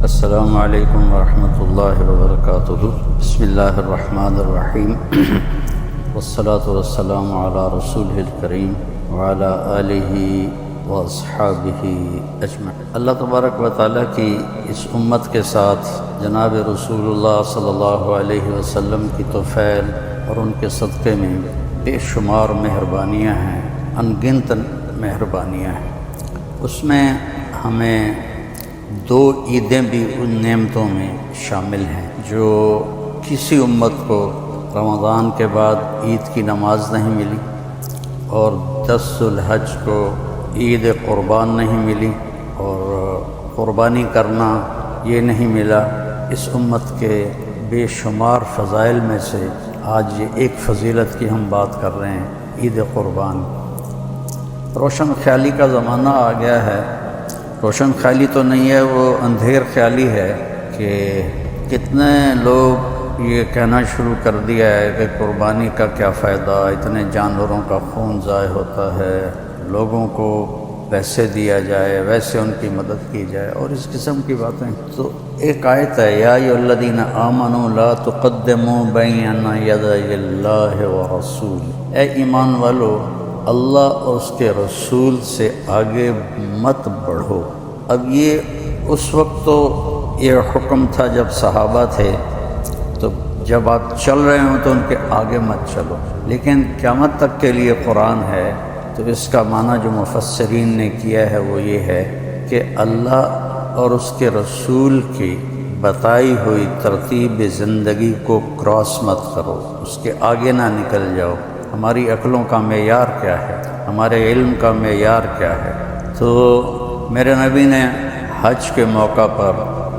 السلام علیکم ورحمۃ اللہ وبرکاتہ۔ بسم اللہ الرحمن الرحیم والصلاة والسلام علی رسولہ الکریم وعلی آلہ واصحابہ اجمعین۔ اللہ تبارک و تعالیٰ کی اس امت کے ساتھ جناب رسول اللہ صلی اللہ علیہ وسلم کی توفیل اور ان کے صدقے میں بے شمار مہربانیاں ہیں، ان گنت مہربانیاں ہیں۔ اس میں ہمیں دو عیدیں بھی ان نعمتوں میں شامل ہیں جو کسی امت کو رمضان کے بعد عید کی نماز نہیں ملی، اور 10 ذو الحج کو عید قربان نہیں ملی، اور قربانی کرنا یہ نہیں ملا۔ اس امت کے بے شمار فضائل میں سے آج یہ ایک فضیلت کی ہم بات کر رہے ہیں، عید قربان۔ روشن خیالی کا زمانہ آ گیا ہے۔ روشن خیالی تو نہیں ہے، وہ اندھیر خیالی ہے کہ کتنے لوگ یہ کہنا شروع کر دیا ہے کہ قربانی کا کیا فائدہ، اتنے جانوروں کا خون ضائع ہوتا ہے، لوگوں کو ویسے دیا جائے، ویسے ان کی مدد کی جائے، اور اس قسم کی باتیں۔ تو ایک آیت ہے، یا ایھا الذین آمنوا لا تقدموا بین یدی اللہ ورسولہ، اے ایمان والو اللہ اور اس کے رسول سے آگے مت بڑھو۔ اب یہ اس وقت تو یہ حکم تھا جب صحابہ تھے، تو جب آپ چل رہے ہوں تو ان کے آگے مت چلو، لیکن قیامت تک کے لیے قرآن ہے، تو اس کا معنی جو مفسرین نے کیا ہے وہ یہ ہے کہ اللہ اور اس کے رسول کی بتائی ہوئی ترتیب زندگی کو کراس مت کرو، اس کے آگے نہ نکل جاؤ۔ ہماری عقلوں کا معیار کیا ہے، ہمارے علم کا معیار کیا ہے؟ تو میرے نبی نے حج کے موقع پر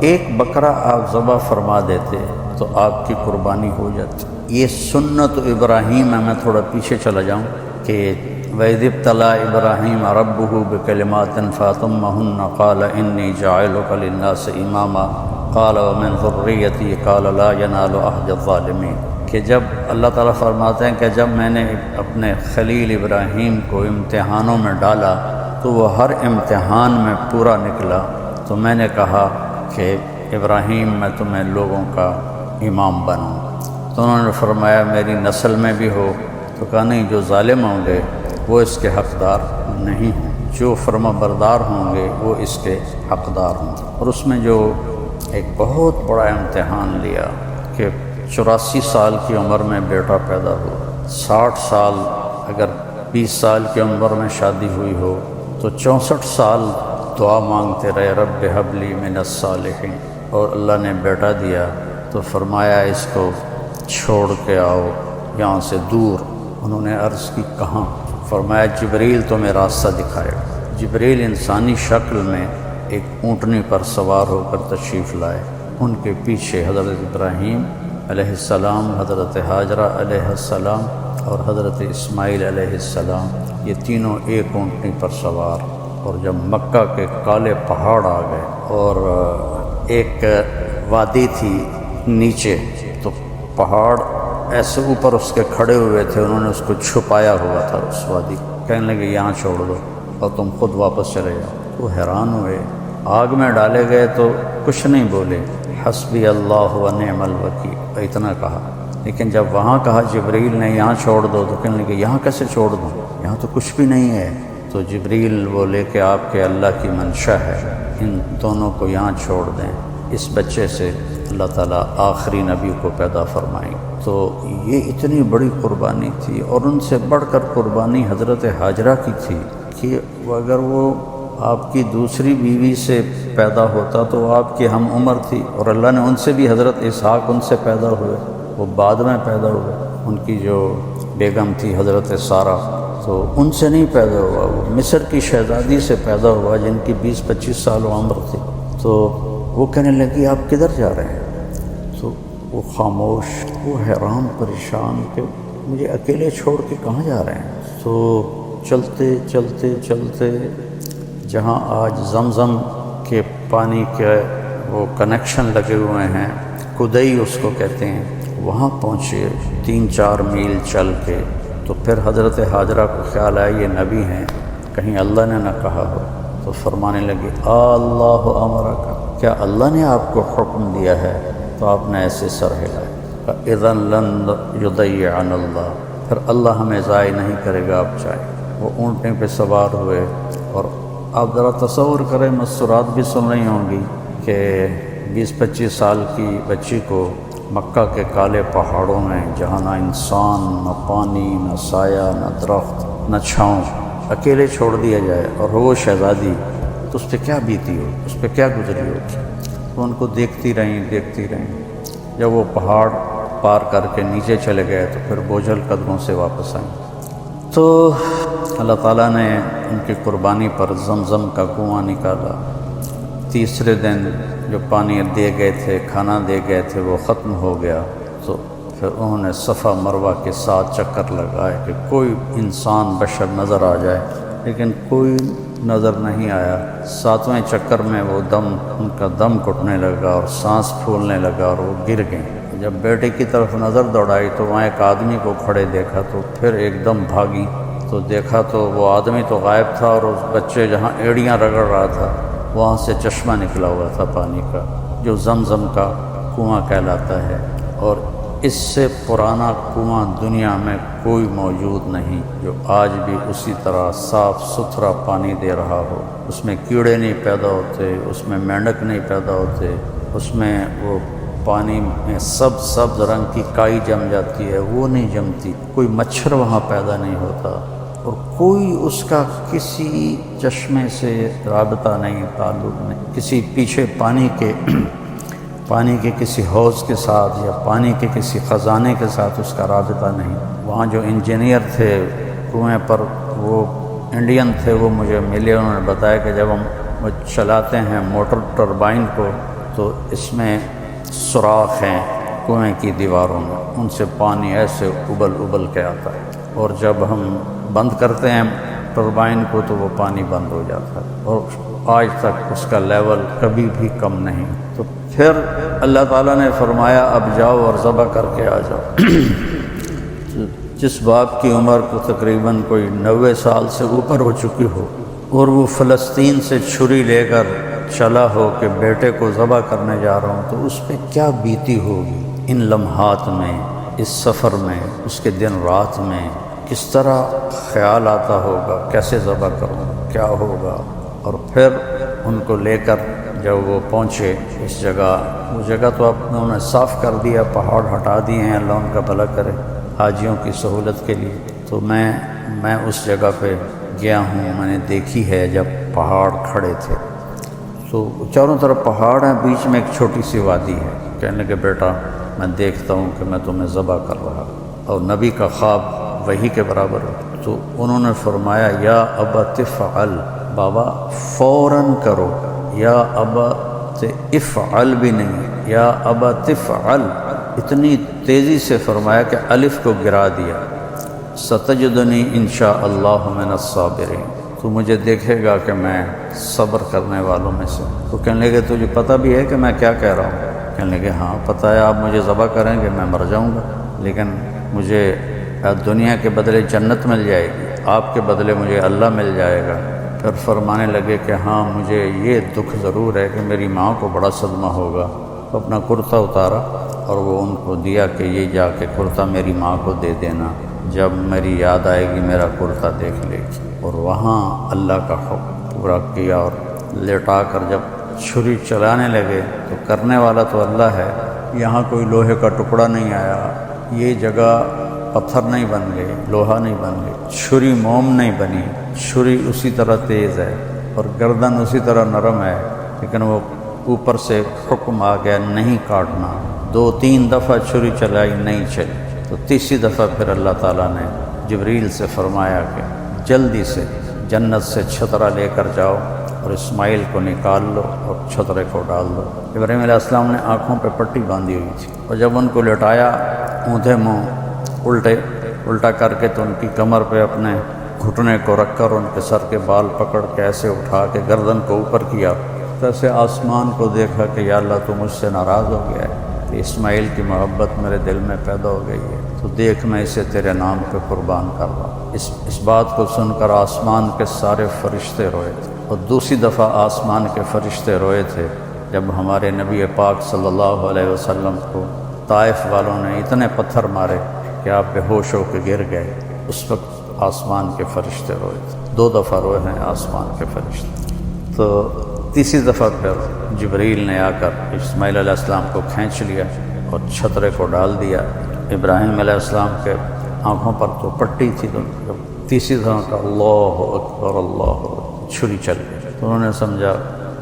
ایک بکرا آپ ذبح فرما دیتے تو آپ کی قربانی ہو جاتی۔ یہ سنت ابراہیم ہے۔ میں تھوڑا پیچھے چلا جاؤں کہ وَإِذِ ابْتَلَىٰ إِبْرَاهِيمَ رَبُّهُ بِكَلِمَاتٍ فَأَتَمَّهُنَّ قَالَ إِنِّي جَاعِلُكَ لِلنَّاسِ إِمَامًا قَالَ وَمِنْ ذُرِّيَّتِي قَالَ لَا يَنَالُ عَهْدِ الظَّالِمِينَ، کہ جب اللہ تعالیٰ فرماتے ہیں کہ جب میں نے اپنے خلیل ابراہیم کو امتحانوں میں ڈالا تو وہ ہر امتحان میں پورا نکلا، تو میں نے کہا کہ ابراہیم میں تمہیں لوگوں کا امام بنوں، تو انہوں نے فرمایا میری نسل میں بھی ہو، تو کہا نہیں، جو ظالم ہوں گے وہ اس کے حقدار نہیں ہوں، جو فرما بردار ہوں گے وہ اس کے حقدار ہوں۔ اور اس میں جو ایک بہت بڑا امتحان لیا کہ 84 سال کی عمر میں بیٹا پیدا ہو، 60 سال اگر 20 سال کی عمر میں شادی ہوئی ہو تو 64 سال دعا مانگتے رہے، رب ھب لی من الصالحین، اور اللہ نے بیٹا دیا تو فرمایا اس کو چھوڑ کے آؤ یہاں سے دور۔ انہوں نے عرض کی کہاں؟ فرمایا جبریل تمہیں راستہ دکھائے۔ جبریل انسانی شکل میں ایک اونٹنی پر سوار ہو کر تشریف لائے، ان کے پیچھے حضرت ابراہیم علیہ السلام، حضرت حاجرہ علیہ السلام اور حضرت اسماعیل علیہ السلام، یہ تینوں ایک اونٹنی پر سوار۔ اور جب مکہ کے کالے پہاڑ آ گئے اور ایک وادی تھی نیچے، تو پہاڑ ایسے اوپر اس کے کھڑے ہوئے تھے، انہوں نے اس کو چھپایا ہوا تھا اس وادی، کہنے لگے یہاں چھوڑ دو اور تم خود واپس چلے جاؤ۔ وہ حیران ہوئے، آگ میں ڈالے گئے تو کچھ نہیں بولے، حسبی اللہ و نعم الوکیل اتنا کہا، لیکن جب وہاں کہا جبریل نے یہاں چھوڑ دو، تو کہنے لگے یہاں کیسے چھوڑ دوں، یہاں تو کچھ بھی نہیں ہے۔ تو جبریل بولے کہ آپ کے اللہ کی منشا ہے، ان دونوں کو یہاں چھوڑ دیں، اس بچے سے اللہ تعالیٰ آخری نبی کو پیدا فرمائیں۔ تو یہ اتنی بڑی قربانی تھی، اور ان سے بڑھ کر قربانی حضرت حاجرہ کی تھی کہ اگر وہ آپ کی دوسری بیوی سے پیدا ہوتا تو وہ آپ کی ہم عمر تھی، اور اللہ نے ان سے بھی حضرت اسحاق ان سے پیدا ہوئے، وہ بعد میں پیدا ہوئے۔ ان کی جو بیگم تھی حضرت سارہ، تو ان سے نہیں پیدا ہوا، وہ مصر کی شہزادی سے پیدا ہوا جن کی 20-25 سال عمر تھی۔ تو وہ کہنے لگی آپ کدھر جا رہے ہیں؟ تو وہ خاموش، وہ حیران پریشان کہ مجھے اکیلے چھوڑ کے کہاں جا رہے ہیں؟ تو چلتے چلتے چلتے جہاں آج زمزم کے پانی کے وہ کنیکشن لگے ہوئے ہیں، کدئی اس کو کہتے ہیں، وہاں پہنچے 3-4 میل چل کے۔ تو پھر حضرت حاجرہ کو خیال آیا یہ نبی ہیں، کہیں اللہ نے نہ کہا ہو، تو فرمانے لگے اللہ امرک، کیا اللہ نے آپ کو حکم دیا ہے؟ تو آپ نے ایسے سر ہلائے۔ فَإِذًا لَنْ يُضَيِّعَنَ اللَّهُ، پھر اللہ ہمیں ضائع نہیں کرے گا آپ چاہیں۔ وہ اونٹیں پہ سوار ہوئے، اور آپ ذرا تصور کریں، مسرات بھی سن رہی ہوں گی کہ 20-25 سال کی بچی کو مکہ کے کالے پہاڑوں میں، جہاں نہ انسان، نہ پانی، نہ سایہ، نہ درخت، نہ چھاؤں، اکیلے چھوڑ دیا جائے، اور وہ شہزادی، تو اس پہ کیا بیتی ہو، اس پہ کیا گزری ہوگی؟ تو ان کو دیکھتی رہیں۔ جب وہ پہاڑ پار کر کے نیچے چلے گئے تو پھر بوجھل قدموں سے واپس آئیں۔ تو اللہ تعالیٰ نے ان کی قربانی پر زمزم کا کنواں نکالا۔ تیسرے دن جو پانی دے گئے تھے، کھانا دے گئے تھے، وہ ختم ہو گیا۔ تو پھر انہوں نے صفا مروہ کے 7 چکر لگائے کہ کوئی انسان بشر نظر آ جائے، لیکن کوئی نظر نہیں آیا۔ 7ویں چکر میں وہ ان کا دم گھٹنے لگا اور سانس پھولنے لگا اور وہ گر گئیں۔ جب بیٹے کی طرف نظر دوڑائی تو وہاں ایک آدمی کو کھڑے دیکھا، تو پھر ایک دم بھاگی تو دیکھا تو وہ آدمی تو غائب تھا، اور اس بچے جہاں ایڑیاں رگڑ رہا تھا وہاں سے چشمہ نکلا ہوا تھا پانی کا، جو زمزم کا کنواں کہلاتا ہے۔ اور اس سے پرانا کنواں دنیا میں کوئی موجود نہیں جو آج بھی اسی طرح صاف ستھرا پانی دے رہا ہو۔ اس میں کیڑے نہیں پیدا ہوتے، اس میں مینڈک نہیں پیدا ہوتے، اس میں وہ پانی میں سبز رنگ کی کائی جم جاتی ہے، وہ نہیں جمتی، کوئی مچھر وہاں پیدا نہیں ہوتا، اور کوئی اس کا کسی چشمے سے رابطہ نہیں، تعلق نہیں، کسی پیچھے پانی کے کسی حوض کے ساتھ یا پانی کے کسی خزانے کے ساتھ اس کا رابطہ نہیں۔ وہاں جو انجینئر تھے کنویں پر، وہ انڈین تھے، وہ مجھے ملے، انہوں نے بتایا کہ جب ہم چلاتے ہیں موٹر ٹربائن کو تو اس میں سوراخ ہیں کنویں کی دیواروں میں، ان سے پانی ایسے ابل کے آتا ہے، اور جب ہم بند کرتے ہیں ٹربائن کو تو وہ پانی بند ہو جاتا ہے، اور آج تک اس کا لیول کبھی بھی کم نہیں۔ تو پھر اللہ تعالیٰ نے فرمایا اب جاؤ اور ذبح کر کے آ جاؤ۔ جس باپ کی عمر کو تقریباً کوئی 90 سال سے اوپر ہو چکی ہو، اور وہ فلسطین سے چھری لے کر چلا ہو کہ بیٹے کو ذبح کرنے جا رہا ہوں، تو اس پہ کیا بیتی ہوگی ان لمحات میں، اس سفر میں، اس کے دن رات میں، کس طرح خیال آتا ہوگا، کیسے ذبح کروں، کیا ہوگا۔ اور پھر ان کو لے کر جب وہ پہنچے اس جگہ، وہ جگہ تو اب انہوں نے صاف کر دیا، پہاڑ ہٹا دیے ہیں، اللہ ان کا بھلا کرے، حاجیوں کی سہولت کے لیے۔ تو میں اس جگہ پہ گیا ہوں، میں نے دیکھی ہے جب پہاڑ کھڑے تھے، تو چاروں طرف پہاڑ ہیں، بیچ میں ایک چھوٹی سی وادی ہے۔ کہنے لگے بیٹا میں دیکھتا ہوں کہ میں تمہیں ذبح کر رہا، اور نبی کا خواب وحی کے برابر ہے۔ تو انہوں نے فرمایا یا ابا تفعل، بابا فوراً کرو، یا ابا افعل بھی نہیں، یا ابا تفعل، اتنی تیزی سے فرمایا کہ الف کو گرا دیا۔ ستجدنی انشاء اللہ من الصابرین، تو مجھے دیکھے گا کہ میں صبر کرنے والوں میں سے۔ تو کہنے لگے تجھے پتہ بھی ہے کہ میں کیا کہہ رہا ہوں؟ کہنے لگے ہاں پتہ ہے، آپ مجھے ذبح کریں گے میں مر جاؤں گا، لیکن مجھے دنیا کے بدلے جنت مل جائے گی، آپ کے بدلے مجھے اللہ مل جائے گا۔ پھر فرمانے لگے کہ ہاں مجھے یہ دکھ ضرور ہے کہ میری ماں کو بڑا صدمہ ہوگا۔ تو اپنا کرتا اتارا اور وہ ان کو دیا کہ یہ جا کے کرتا میری ماں کو دے دینا، جب میری یاد آئے گی میرا کرتا دیکھ لے گی۔ اور وہاں اللہ کا حکم پورا کیا، اور لٹا کر جب چھری چلانے لگے تو کرنے والا تو اللہ ہے، یہاں کوئی لوہے کا ٹکڑا نہیں آیا، یہ جگہ پتھر نہیں بن گئی، لوہا نہیں بن گئی، چھری موم نہیں بنی، چھری اسی طرح تیز ہے اور گردن اسی طرح نرم ہے، لیکن وہ اوپر سے حکم آ گیا نہیں کاٹنا۔ 2-3 دفعہ چھری چلائی نہیں چلی، تو تیسری دفعہ پھر اللہ تعالیٰ نے جبریل سے فرمایا کہ جلدی سے جنت سے چھترا لے کر جاؤ اور اسماعیل کو نکال لو اور چھترے کو ڈال دو۔ ابراہیم علیہ السلام نے آنکھوں پہ پٹی باندھی ہوئی تھی، اور جب ان کو لٹایا اونھے منہ الٹا کر کے، تو ان کی کمر پہ اپنے گھٹنے کو رکھ کر ان کے سر کے بال پکڑ کے ایسے اٹھا کے گردن کو اوپر کیا، ایسے آسمان کو دیکھا کہ یا اللہ تو مجھ سے ناراض ہو گیا ہے، کہ اسماعیل کی محبت میرے دل میں پیدا ہو گئی ہے، تو دیکھ میں اسے تیرے نام پہ قربان کر رہا ہوں۔ اس بات کو سن کر آسمان کے سارے فرشتے روئے تھے، اور دوسری دفعہ آسمان کے فرشتے روئے تھے، جب ہمارے نبی پاک صلی اللہ علیہ وسلم کو طائف والوں نے اتنے پتھر مارے کہ آپ بے ہوش ہو کے گر گئے، اس وقت آسمان کے فرشتے روئے تھے۔ 2 دفعہ روئے ہیں آسمان کے فرشتے۔ تو تیسری دفعہ پھر جبریل نے آ کر اسماعیل علیہ السلام کو کھینچ لیا اور چھترے کو ڈال دیا۔ ابراہیم علیہ السلام کے آنکھوں پر تو پٹی تھی، تو تیسری دفعہ کا اللہ اکبر اللہ اکبر، چھری چل گئی، تو انہوں نے سمجھا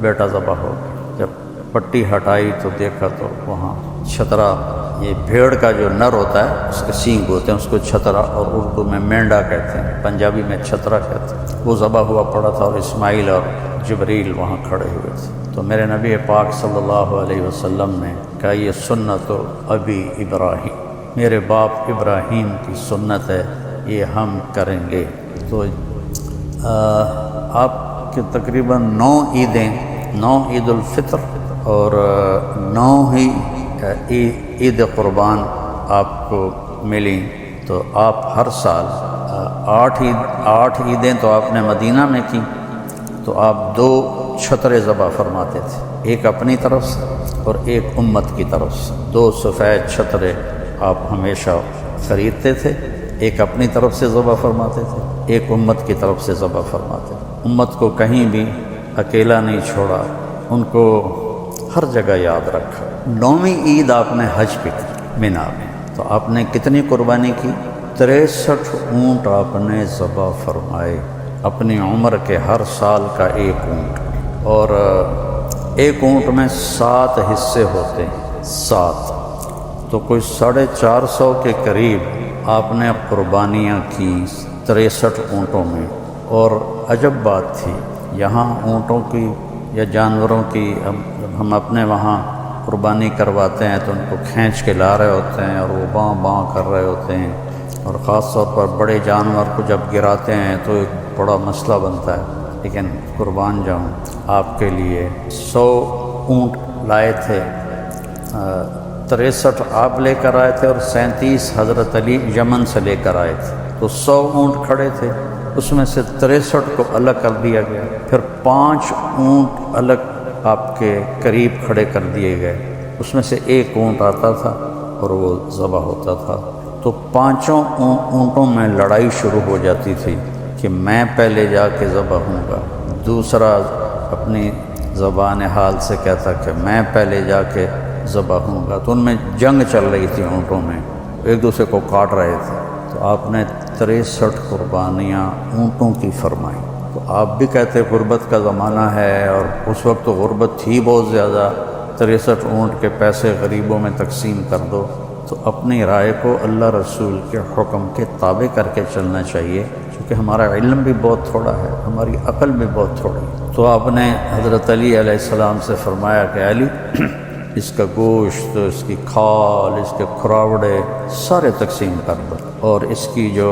بیٹا ذبح ہو گیا۔ جب پٹی ہٹائی تو دیکھا تو وہاں چھترا، یہ بھیڑ کا جو نر ہوتا ہے اس کے سینگ ہوتے ہیں، اس کو چھترا، اور اردو میں مینڈا کہتے ہیں، پنجابی میں چھترا کہتے ہیں، وہ ذبح ہوا پڑا تھا، اور اسماعیل اور جبریل وہاں کھڑے ہوئے تھے۔ تو میرے نبی پاک صلی اللہ علیہ وسلم نے کہا یہ سنت ابی ابراہیم، میرے باپ ابراہیم کی سنت ہے، یہ ہم کریں گے۔ تو آپ کے تقریباً 9 عیدیں، 9 عید الفطر اور 9 ہی عید قربان آپ کو ملیں۔ تو آپ ہر سال 8 عیدیں تو آپ نے مدینہ میں کی، تو آپ 2 چھترے ذبح فرماتے تھے، ایک اپنی طرف سے اور ایک امت کی طرف سے۔ 2 سفید چھترے آپ ہمیشہ خریدتے تھے، ایک اپنی طرف سے ذبح فرماتے تھے، ایک امت کی طرف سے ذبح فرماتے تھے۔ امت کو کہیں بھی اکیلا نہیں چھوڑا، ان کو ہر جگہ یاد رکھا۔ 9ویں عید آپ نے حج پہ کی مینا میں، تو آپ نے کتنی قربانی کی؟ 63 اونٹ آپ نے ذبح فرمائے، اپنی عمر کے ہر سال کا 1 اونٹ، اور 1 اونٹ میں 7 حصے ہوتے ہیں، 7، تو کوئی 450 کے قریب آپ نے قربانیاں کی 63 اونٹوں میں۔ اور عجب بات تھی، یہاں اونٹوں کی یا جانوروں کی جب ہم اپنے وہاں قربانی کرواتے ہیں تو ان کو کھینچ کے لا رہے ہوتے ہیں اور وہ باں باں کر رہے ہوتے ہیں، اور خاص طور پر بڑے جانور کو جب گراتے ہیں تو ایک بڑا مسئلہ بنتا ہے۔ لیکن قربان جاؤں، آپ کے لیے 100 اونٹ لائے تھے، 63 آپ لے کر آئے تھے اور 37 حضرت علی یمن سے لے کر آئے تھے، تو 100 اونٹ کھڑے تھے، اس میں سے 63 کو الگ کر دیا گیا، پھر 5 اونٹ الگ آپ کے قریب کھڑے کر دیے گئے، اس میں سے 1 اونٹ آتا تھا اور وہ ذبح ہوتا تھا۔ تو 5 اونٹوں میں لڑائی شروع ہو جاتی تھی کہ میں پہلے جا کے ذبح ہوں گا، دوسرا اپنی زبان حال سے کہتا کہ میں پہلے جا کے ذبح ہوں گا، تو ان میں جنگ چل رہی تھی، اونٹوں میں ایک دوسرے کو کاٹ رہے تھے۔ تو آپ نے 63 قربانیاں اونٹوں کی فرمائیں۔ تو آپ بھی کہتے غربت کا زمانہ ہے، اور اس وقت تو غربت تھی بہت زیادہ، 63 اونٹ کے پیسے غریبوں میں تقسیم کر دو، تو اپنی رائے کو اللہ رسول کے حکم کے تابع کر کے چلنا چاہیے، کیونکہ ہمارا علم بھی بہت تھوڑا ہے، ہماری عقل بھی بہت تھوڑی ہے۔ تو آپ نے حضرت علی علیہ السلام سے فرمایا کہ علی، اس کا گوشت، اس کی کھال، اس کے کھراوڑے سارے تقسیم کر دو، اور اس کی جو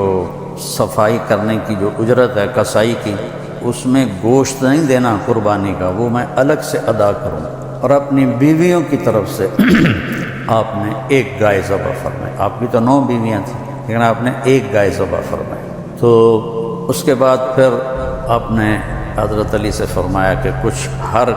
صفائی کرنے کی جو اجرت ہے کسائی کی، اس میں گوشت نہیں دینا قربانی کا، وہ میں الگ سے ادا کروں۔ اور اپنی بیویوں کی طرف سے آپ نے 1 گائے ذبح فرمائی، آپ کی تو 9 بیویاں تھیں، لیکن آپ نے 1 گائے ذبح فرمائی۔ تو اس کے بعد پھر آپ نے حضرت علی سے فرمایا کہ کچھ ہر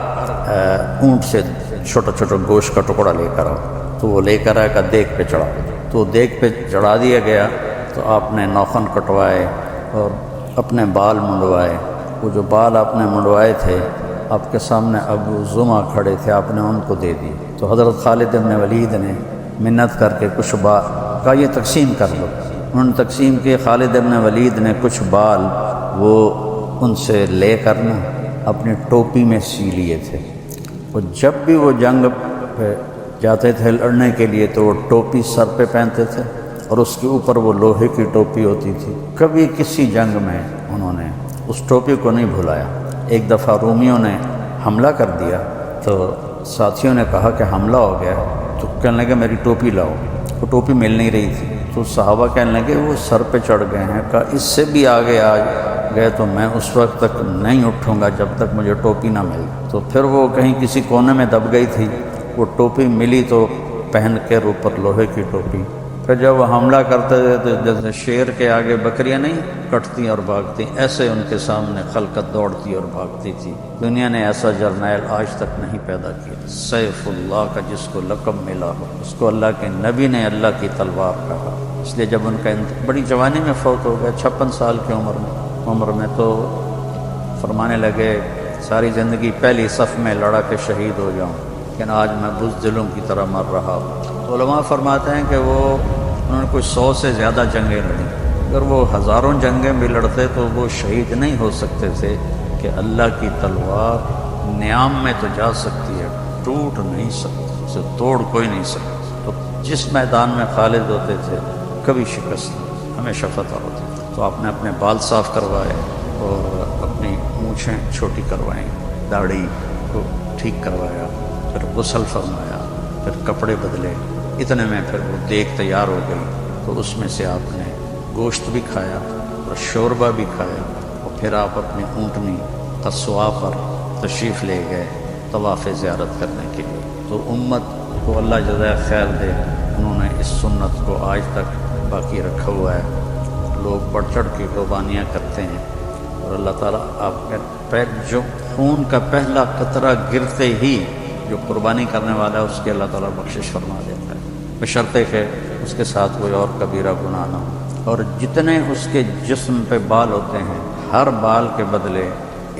اونٹ سے چھوٹا چھوٹا گوشت کا ٹکڑا لے کر آؤ، تو وہ لے کر آئے کا دیگ پہ چڑھا، تو دیگ پہ چڑھا دیا گیا۔ تو آپ نے ناخن کٹوائے اور اپنے بال منڈوائے، وہ جو بال آپ نے منڈوائے تھے، آپ کے سامنے ابو زمع کھڑے تھے، آپ نے ان کو دے دی۔ تو حضرت خالد بن ولید نے منت کر کے کچھ بال کا یہ تقسیم کر دو، انہوں نے تقسیم کیے۔ خالد بن ولید نے کچھ بال وہ ان سے لے کر نا اپنی ٹوپی میں سی لیے تھے، اور جب بھی وہ جنگ پہ جاتے تھے لڑنے کے لیے تو وہ ٹوپی سر پہ پہنتے تھے، اور اس کے اوپر وہ لوہے کی ٹوپی ہوتی تھی۔ کبھی کسی جنگ میں انہوں نے اس ٹوپی کو نہیں بھلایا۔ ایک دفعہ رومیوں نے حملہ کر دیا، تو ساتھیوں نے کہا کہ حملہ ہو گیا، تو کہنے لگے میری ٹوپی لاؤ، وہ ٹوپی مل نہیں رہی تھی، تو صحابہ کہنے لگے وہ سر پہ چڑھ گئے ہیں، کہا اس سے بھی آگے آ گئے تو میں اس وقت تک نہیں اٹھوں گا جب تک مجھے ٹوپی نہ ملے۔ تو پھر وہ کہیں کسی کونے میں دب گئی تھی، وہ ٹوپی ملی تو پہن کے اوپر لوہے کی ٹوپی پھر جب وہ حملہ کرتے تھے تو جیسے شیر کے آگے بکریاں نہیں کٹتی اور بھاگتی، ایسے ان کے سامنے خلقت دوڑتی اور بھاگتی تھی۔ دنیا نے ایسا جرنیل آج تک نہیں پیدا کیا، سیف اللہ کا جس کو لقب ملا ہو، اس کو اللہ کے نبی نے اللہ کی تلوار کہا۔ اس لیے جب ان کا بڑی جوانی میں فوت ہو گیا، 56 سال کی عمر میں، تو فرمانے لگے ساری زندگی پہلی صف میں لڑا کے شہید ہو جاؤں، لیکن آج میں بزدلوں کی طرح مر رہا ہوں۔ تو علماء فرماتے ہیں کہ انہوں نے کوئی 100 سے زیادہ جنگیں لڑیں، اگر وہ ہزاروں جنگیں بھی لڑتے تو وہ شہید نہیں ہو سکتے تھے، کہ اللہ کی تلوار نیام میں تو جا سکتی ہے، ٹوٹ نہیں سکتی، اسے توڑ کوئی نہیں سکتا۔ تو جس میدان میں خالد ہوتے تھے کبھی شکست نہیں، ہمیشہ فتح ہوتی تھی۔ تو آپ نے اپنے بال صاف کروائے اور اپنی مونچھیں چھوٹی کروائیں، داڑھی کو ٹھیک کروایا، پھر غسل فرمایا، پھر کپڑے بدلے، اتنے میں پھر وہ دیگ تیار ہو گئی۔ تو اس میں سے آپ نے گوشت بھی کھایا اور شوربہ بھی کھایا، اور پھر آپ اپنی اونٹنی قصواء پر تشریف لے گئے طواف زیارت کرنے کے لیے۔ تو امت کو اللہ جزائے خیر دے، انہوں نے اس سنت کو آج تک باقی رکھا ہوا ہے۔ لوگ بڑھ چڑھ کی قربانیاں کرتے ہیں، اور اللہ تعالیٰ آپ کے جو خون کا پہلا قطرہ گرتے ہی جو قربانی کرنے والا ہے اس کے اللہ تعالیٰ بخشش فرما دیتا ہے، بشرطے کہ اس کے ساتھ کوئی اور کبیرہ گناہ نہ ہو۔ اور جتنے اس کے جسم پہ بال ہوتے ہیں، ہر بال کے بدلے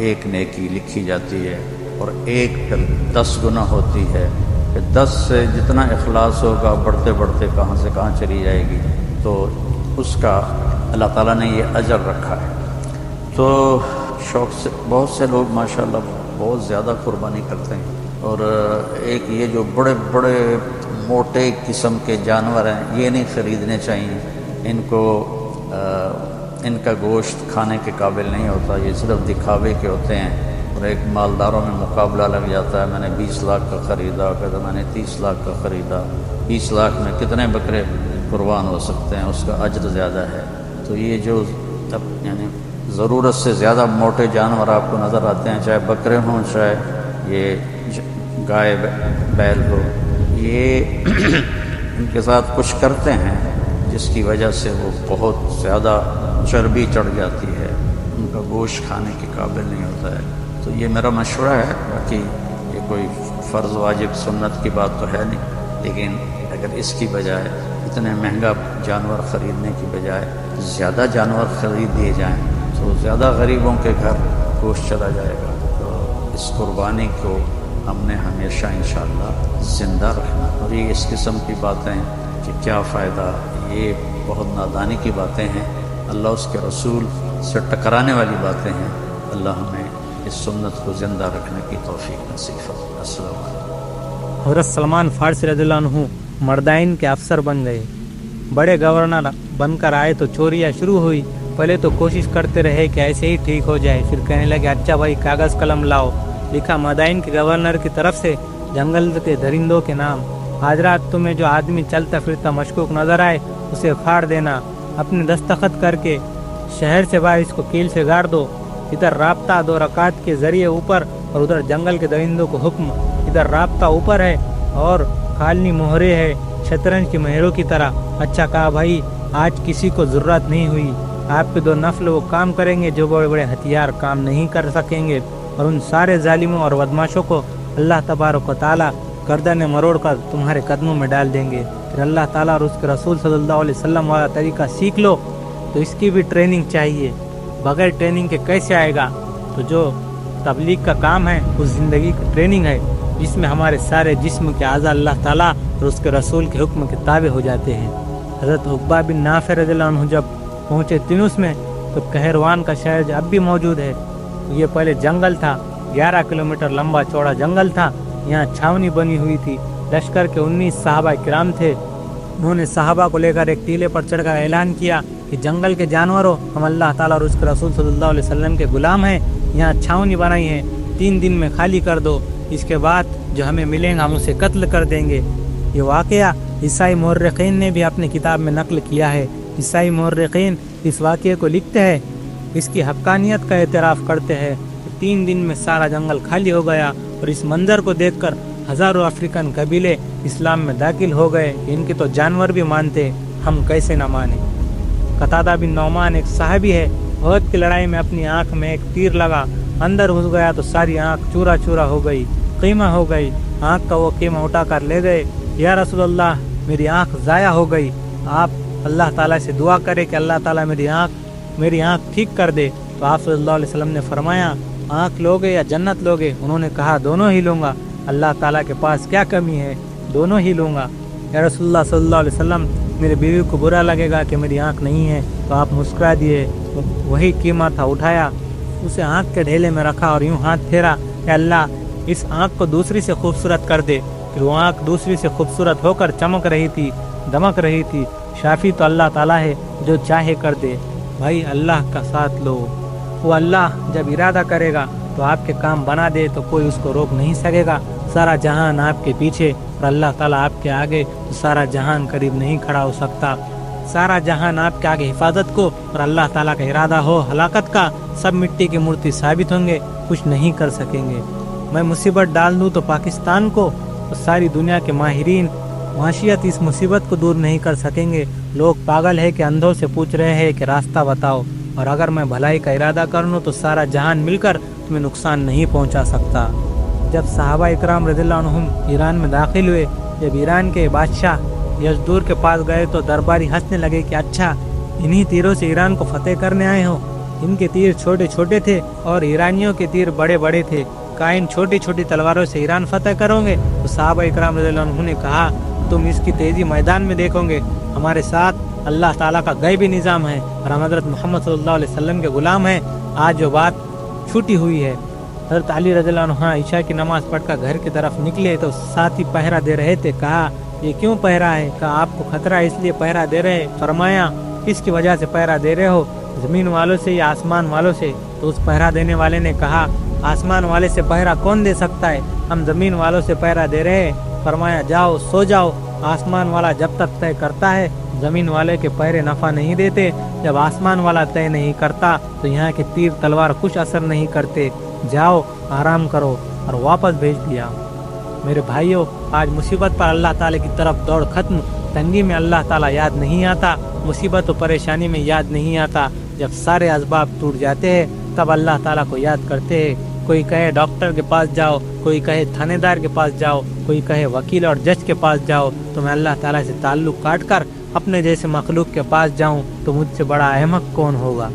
ایک نیکی لکھی جاتی ہے، اور ایک پھر 10 گنا ہوتی ہے، کہ 10 سے جتنا اخلاص ہوگا بڑھتے بڑھتے کہاں سے کہاں چلی جائے گی۔ تو اس کا اللہ تعالیٰ نے یہ اجر رکھا ہے۔ تو شوق سے بہت سے لوگ ماشاءاللہ بہت زیادہ قربانی کرتے ہیں، اور ایک یہ جو بڑے بڑے موٹے قسم کے جانور ہیں یہ نہیں خریدنے چاہیے، ان کا گوشت کھانے کے قابل نہیں ہوتا، یہ صرف دکھاوے کے ہوتے ہیں، اور ایک مالداروں میں مقابلہ لگ جاتا ہے، میں نے 20 لاکھ کا خریدا، کہتا میں نے 30 لاکھ کا خریدا۔ 20 لاکھ میں کتنے بکرے قربان ہو سکتے ہیں، اس کا اجر زیادہ ہے۔ تو یہ جو یعنی ضرورت سے زیادہ موٹے جانور آپ کو نظر آتے ہیں، چاہے بکرے ہوں چاہے یہ گائے بیل ہو، یہ ان کے ساتھ کچھ کرتے ہیں جس کی وجہ سے وہ بہت زیادہ چربی چڑھ جاتی ہے، ان کا گوشت کھانے کے قابل نہیں ہوتا ہے۔ تو یہ میرا مشورہ ہے، باقی یہ کوئی فرض واجب سنت کی بات تو ہے نہیں، لیکن اگر اس کی بجائے اتنے مہنگا جانور خریدنے کی بجائے زیادہ جانور خرید دیے جائیں تو زیادہ غریبوں کے گھر گوشت چلا جائے گا۔ تو اس قربانی کو ہم نے ہمیشہ انشاءاللہ زندہ رکھنا، اور یہ اس قسم کی باتیں کہ کیا فائدہ، یہ بہت نادانی کی باتیں ہیں، اللہ اس کے رسول سے ٹکرانے والی باتیں ہیں۔ اللہ ہمیں اس سنت کو زندہ رکھنے کی توفیق نصیب فرمائے۔ السلام علیکم۔ حضرت سلمان فارسی رضی اللہ عنہ مردائن کے افسر بن گئے، بڑے گورنر بن کر آئے تو چوریاں شروع ہوئی۔ پہلے تو کوشش کرتے رہے کہ ایسے ہی ٹھیک ہو جائے، پھر کہنے لگے اچھا بھائی کاغذ قلم لاؤ۔ لکھا مدائن کے گورنر کی طرف سے جنگل کے درندوں کے نام، آج رات تمہیں جو آدمی چلتا پھرتا مشکوک نظر آئے اسے پھاڑ دینا، اپنے دستخط کر کے شہر سے باہر اس کو کیل سے گاڑ دو۔ ادھر رابطہ 2 رکعت کے ذریعے اوپر، اور ادھر جنگل کے درندوں کو حکم، ادھر رابطہ اوپر ہے اور کھالنی مہرے ہے شطرنج کی مہروں کی طرح۔ اچھا کہا بھائی، آج کسی کو ضرورت نہیں ہوئی، آپ کے 2 نفل وہ کام کریں گے جو بڑے بڑے ہتھیار کام نہیں کر سکیں گے، اور ان سارے ظالموں اور بدماشوں کو اللہ تبارک و تعالیٰ گردن مروڑ کر تمہارے قدموں میں ڈال دیں گے۔ پھر اللہ تعالیٰ اور اس کے رسول صلی اللہ علیہ وسلم والا طریقہ سیکھ لو۔ تو اس کی بھی ٹریننگ چاہیے، بغیر ٹریننگ کے کیسے آئے گا؟ تو جو تبلیغ کا کام ہے اس زندگی کی ٹریننگ ہے، جس میں ہمارے سارے جسم کے اعضاء اللہ تعالیٰ اور اس کے رسول کے حکم کے تابع ہو جاتے ہیں۔ حضرت عقبہ بن نافع رضی اللہ عنہ جب پہنچے تنوس میں تو کہروان کا شہر اب بھی موجود ہے۔ یہ پہلے جنگل تھا، 11 کلومیٹر لمبا چوڑا جنگل تھا، یہاں چھاونی بنی ہوئی تھی۔ لشکر کے 19 صحابہ کرام تھے، انہوں نے صحابہ کو لے کر ایک ٹیلے پر چڑھ کر اعلان کیا کہ جنگل کے جانوروں، ہم اللہ تعالیٰ اور اس کے رسول صلی اللہ علیہ وسلم کے غلام ہیں، یہاں چھاونی بنائی ہے، 3 دن میں خالی کر دو، اس کے بعد جو ہمیں ملیں گا ہم اسے قتل کر دیں گے۔ یہ واقعہ عیسائی مورخین نے بھی اپنی کتاب میں نقل کیا ہے۔ عیسائی مورخین اس واقعے کو لکھتے ہیں، اس کی حقانیت کا اعتراف کرتے ہیں۔ 3 دن میں سارا جنگل خالی ہو گیا، اور اس منظر کو دیکھ کر ہزاروں افریقن قبیلے اسلام میں داخل ہو گئے۔ ان کے تو جانور بھی مانتے، ہم کیسے نہ مانیں۔ قتادہ بن نعمان ایک صحابی ہے، عہد کی لڑائی میں اپنی آنکھ میں ایک تیر لگا، اندر گھس گیا تو ساری آنکھ چورا چورا ہو گئی، قیمہ ہو گئی۔ آنکھ کا وہ قیمہ اٹھا کر لے گئے۔ یا رسول اللہ، میری آنکھ ضائع ہو گئی، آپ اللہ تعالیٰ سے دعا کرے کہ اللہ تعالیٰ میری آنکھ ٹھیک کر دے۔ تو آپ صلی اللہ علیہ وسلم نے فرمایا، آنکھ لوگے یا جنت لوگے؟ انہوں نے کہا دونوں ہی لوں گا، اللہ تعالیٰ کے پاس کیا کمی ہے، دونوں ہی لوں گا۔ یا رسول اللہ صلی اللہ علیہ وسلم، میری بیوی کو برا لگے گا کہ میری آنکھ نہیں ہے، تو آپ مسکرا دیے۔ وہی قیمہ تھا، اٹھایا، اسے آنکھ کے ڈھیلے میں رکھا اور یوں ہاتھ پھیرا کہ اللہ اس آنکھ کو دوسری سے خوبصورت کر دے۔ پھر وہ آنکھ دوسری سے خوبصورت ہو کر چمک رہی تھی، دمک رہی تھی۔ شافی تو اللہ تعالیٰ ہے جو چاہے کر دے۔ بھائی اللہ کا ساتھ لو، وہ اللہ جب ارادہ کرے گا تو آپ کے کام بنا دے تو کوئی اس کو روک نہیں سکے گا۔ سارا جہان آپ کے پیچھے اور اللہ تعالیٰ آپ کے آگے، تو سارا جہان قریب نہیں کھڑا ہو سکتا۔ سارا جہان آپ کے آگے حفاظت کو اور اللہ تعالیٰ کا ارادہ ہو ہلاکت کا، سب مٹی کی مورتی ثابت ہوں گے، کچھ نہیں کر سکیں گے۔ میں مصیبت ڈال دوں تو پاکستان کو اور ساری دنیا کے ماہرین معاشیت اس مصیبت کو دور نہیں کر سکیں گے۔ لوگ پاگل ہے کہ اندھوں سے پوچھ رہے ہیں کہ راستہ بتاؤ، اور اگر میں بھلائی کا ارادہ کر لوں تو سارا جہان مل کر تمہیں نقصان نہیں پہنچا سکتا۔ جب صحابہ اکرام رضی اللہ عنہم ایران میں داخل ہوئے، جب ایران کے بادشاہ یزدور کے پاس گئے تو درباری ہنسنے لگے کہ اچھا انہی تیروں سے ایران کو فتح کرنے آئے ہو؟ ان کے تیر چھوٹے چھوٹے تھے اور ایرانیوں کے تیر بڑے بڑے تھے، کیا ان چھوٹی چھوٹی تلواروں سے ایران فتح کرو گے؟ تو صحابہ اکرام رضی اللہ عنہم نے کہا تم اس کی تیزی میدان میں دیکھو گے، ہمارے ساتھ اللہ تعالیٰ کا غیبی نظام ہے اور ہم حضرت محمد صلی اللہ علیہ وسلم کے غلام ہیں۔ آج جو بات چھوٹی ہوئی ہے۔ حضرت علی رضی اللہ عنہ عشاء کی نماز پڑھ کر گھر کی طرف نکلے تو ساتھی پہرا دے رہے تھے۔ کہا یہ کیوں پہرا ہے؟ کہا آپ کو خطرہ ہے اس لیے پہرا دے رہے ہیں۔ فرمایا کس کی وجہ سے پہرا دے رہے ہو، زمین والوں سے یا آسمان والوں سے؟ تو اس پہرا دینے والے نے کہا آسمان والے سے پہرا کون دے سکتا ہے، ہم زمین والوں سے پہرا دے رہے ہیں۔ فرمایا جاؤ سو جاؤ، آسمان والا جب تک طے کرتا ہے زمین والے کے پہرے نفع نہیں دیتے، جب آسمان والا طے نہیں کرتا تو یہاں کے تیر تلوار کچھ اثر نہیں کرتے، جاؤ آرام کرو، اور واپس بھیج دیا۔ میرے بھائیوں، آج مصیبت پر اللہ تعالیٰ کی طرف دوڑ ختم، تنگی میں اللہ تعالیٰ یاد نہیں آتا، مصیبت و پریشانی میں یاد نہیں آتا، جب سارے اسباب ٹوٹ جاتے ہیں تب اللہ تعالیٰ کو یاد کرتے ہیں۔ کوئی کہے ڈاکٹر کے پاس جاؤ، کوئی کہے تھانے دار کے پاس جاؤ، کوئی کہے وکیل اور جج کے پاس جاؤ، تو میں اللہ تعالیٰ سے تعلق کاٹ کر اپنے جیسے مخلوق کے پاس جاؤں تو مجھ سے بڑا احمق کون ہوگا؟